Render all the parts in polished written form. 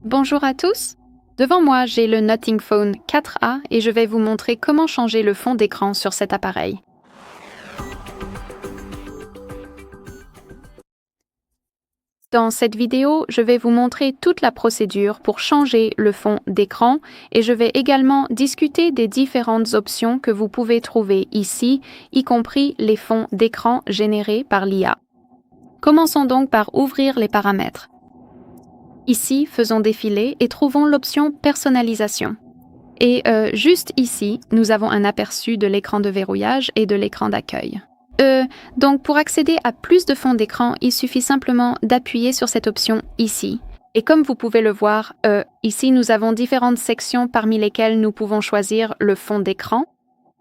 Bonjour à tous. Devant moi, j'ai le Nothing Phone 4A et je vais vous montrer comment changer le fond d'écran sur cet appareil. Dans cette vidéo, je vais vous montrer toute la procédure pour changer le fond d'écran et je vais également discuter des différentes options que vous pouvez trouver ici, y compris les fonds d'écran générés par l'IA. Commençons donc par ouvrir les paramètres. Ici, faisons défiler et trouvons l'option Personnalisation. Et juste ici, nous avons un aperçu de l'écran de verrouillage et de l'écran d'accueil. Donc pour accéder à plus de fonds d'écran, il suffit simplement d'appuyer sur cette option ici. Et comme vous pouvez le voir, ici nous avons différentes sections parmi lesquelles nous pouvons choisir le fond d'écran.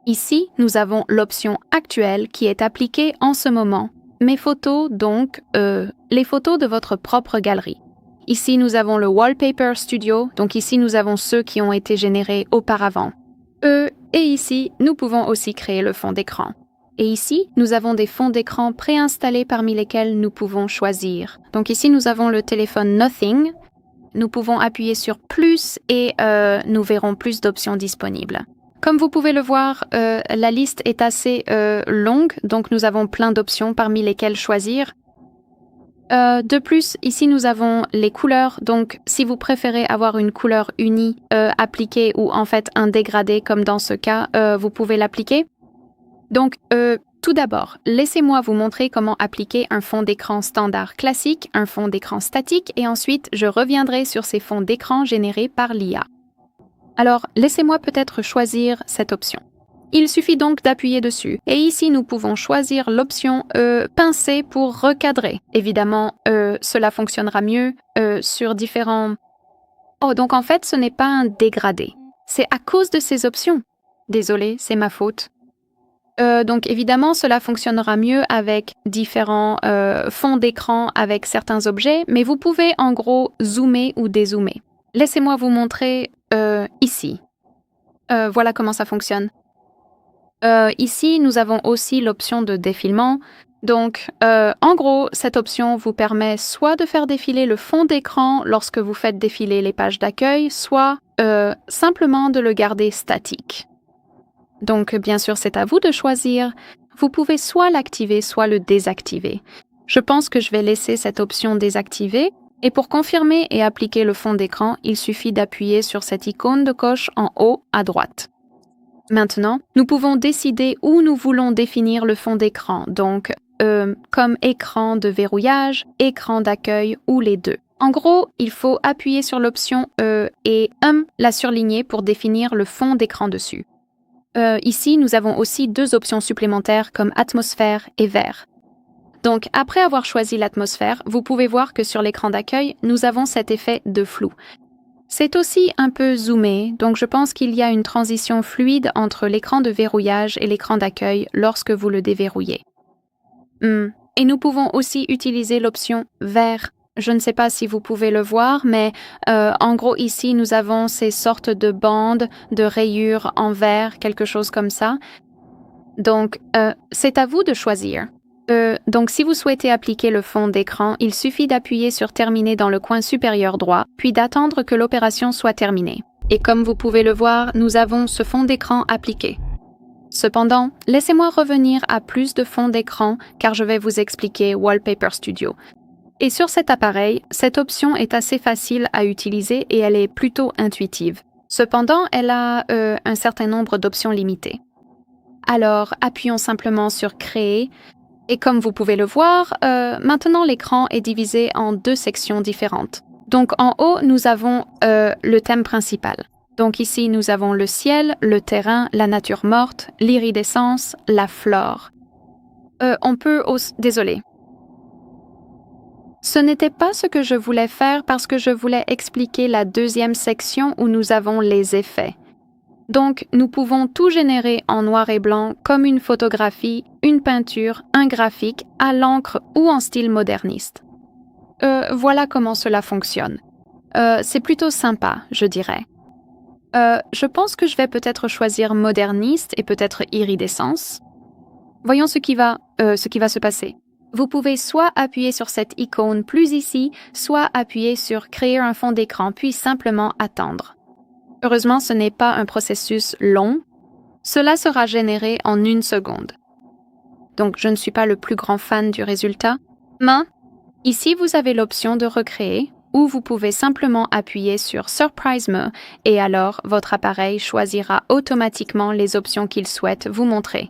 Ici, nous avons l'option actuelle qui est appliquée en ce moment. Mes photos, donc les photos de votre propre galerie. Ici, nous avons le Wallpaper Studio, donc ici, nous avons ceux qui ont été générés auparavant. Et ici, nous pouvons aussi créer le fond d'écran. Et ici, nous avons des fonds d'écran préinstallés parmi lesquels nous pouvons choisir. Donc ici, nous avons le téléphone Nothing. Nous pouvons appuyer sur plus et nous verrons plus d'options disponibles. Comme vous pouvez le voir, la liste est assez longue, donc nous avons plein d'options parmi lesquelles choisir. De plus, ici nous avons les couleurs, donc si vous préférez avoir une couleur unie appliquée ou en fait un dégradé comme dans ce cas, vous pouvez l'appliquer. Donc tout d'abord, laissez-moi vous montrer comment appliquer un fond d'écran standard classique, un fond d'écran statique et ensuite je reviendrai sur ces fonds d'écran générés par l'IA. Alors laissez-moi peut-être choisir cette option. Il suffit donc d'appuyer dessus. Et ici, nous pouvons choisir l'option pincer pour recadrer. Évidemment, cela fonctionnera mieux sur différents... Oh, donc en fait, ce n'est pas un dégradé. C'est à cause de ces options. Désolée, c'est ma faute. Donc évidemment, cela fonctionnera mieux avec différents fonds d'écran avec certains objets, mais vous pouvez en gros zoomer ou dézoomer. Laissez-moi vous montrer ici. Voilà comment ça fonctionne. Ici, nous avons aussi l'option de défilement. Donc, en gros, cette option vous permet soit de faire défiler le fond d'écran lorsque vous faites défiler les pages d'accueil, soit simplement de le garder statique. Donc, bien sûr, c'est à vous de choisir. Vous pouvez soit l'activer, soit le désactiver. Je pense que je vais laisser cette option désactivée. Et pour confirmer et appliquer le fond d'écran, il suffit d'appuyer sur cette icône de coche en haut à droite. Maintenant, nous pouvons décider où nous voulons définir le fond d'écran, donc comme écran de verrouillage, écran d'accueil ou les deux. En gros, il faut appuyer sur l'option et la surligner pour définir le fond d'écran dessus. Ici, nous avons aussi deux options supplémentaires comme atmosphère et vert. Donc, après avoir choisi l'atmosphère, vous pouvez voir que sur l'écran d'accueil, nous avons cet effet de flou. C'est aussi un peu zoomé, donc je pense qu'il y a une transition fluide entre l'écran de verrouillage et l'écran d'accueil lorsque vous le déverrouillez. Et nous pouvons aussi utiliser l'option vert. Je ne sais pas si vous pouvez le voir, mais en gros ici nous avons ces sortes de bandes, de rayures en vert, quelque chose comme ça. Donc c'est à vous de choisir. Donc si vous souhaitez appliquer le fond d'écran, il suffit d'appuyer sur Terminer dans le coin supérieur droit, puis d'attendre que l'opération soit terminée. Et comme vous pouvez le voir, nous avons ce fond d'écran appliqué. Cependant, laissez-moi revenir à plus de fonds d'écran car je vais vous expliquer Wallpaper Studio. Et sur cet appareil, cette option est assez facile à utiliser et elle est plutôt intuitive. Cependant, elle a un certain nombre d'options limitées. Alors, appuyons simplement sur Créer. Et comme vous pouvez le voir, maintenant l'écran est divisé en deux sections différentes. Donc en haut, nous avons le thème principal. Donc ici, nous avons le ciel, le terrain, la nature morte, l'iridescence, la flore. On peut aussi... Désolé. Ce n'était pas ce que je voulais faire parce que je voulais expliquer la deuxième section où nous avons les effets. Donc, nous pouvons tout générer en noir et blanc comme une photographie, une peinture, un graphique, à l'encre ou en style moderniste. Voilà comment cela fonctionne. C'est plutôt sympa, je dirais. Je pense que je vais peut-être choisir moderniste et peut-être iridescence. Voyons ce qui va se passer. Vous pouvez soit appuyer sur cette icône plus ici, soit appuyer sur Créer un fond d'écran, puis simplement attendre. Heureusement, ce n'est pas un processus long. Cela sera généré en 1 seconde. Donc, je ne suis pas le plus grand fan du résultat. Mais ici, vous avez l'option de recréer, ou vous pouvez simplement appuyer sur Surprise Me et alors votre appareil choisira automatiquement les options qu'il souhaite vous montrer.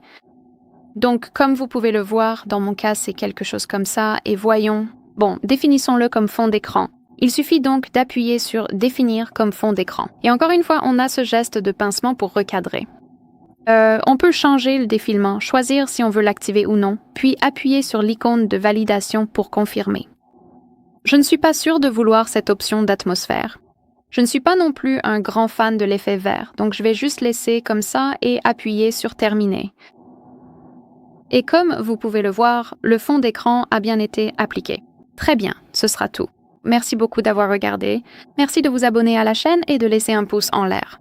Donc, comme vous pouvez le voir, dans mon cas, c'est quelque chose comme ça, et voyons. Bon, définissons-le comme fond d'écran. Il suffit donc d'appuyer sur Définir comme fond d'écran. Et encore une fois, on a ce geste de pincement pour recadrer. On peut changer le défilement, choisir si on veut l'activer ou non, puis appuyer sur l'icône de validation pour confirmer. Je ne suis pas sûre de vouloir cette option d'atmosphère. Je ne suis pas non plus un grand fan de l'effet vert, donc je vais juste laisser comme ça et appuyer sur Terminer. Et comme vous pouvez le voir, le fond d'écran a bien été appliqué. Très bien, ce sera tout. Merci beaucoup d'avoir regardé. Merci de vous abonner à la chaîne et de laisser un pouce en l'air.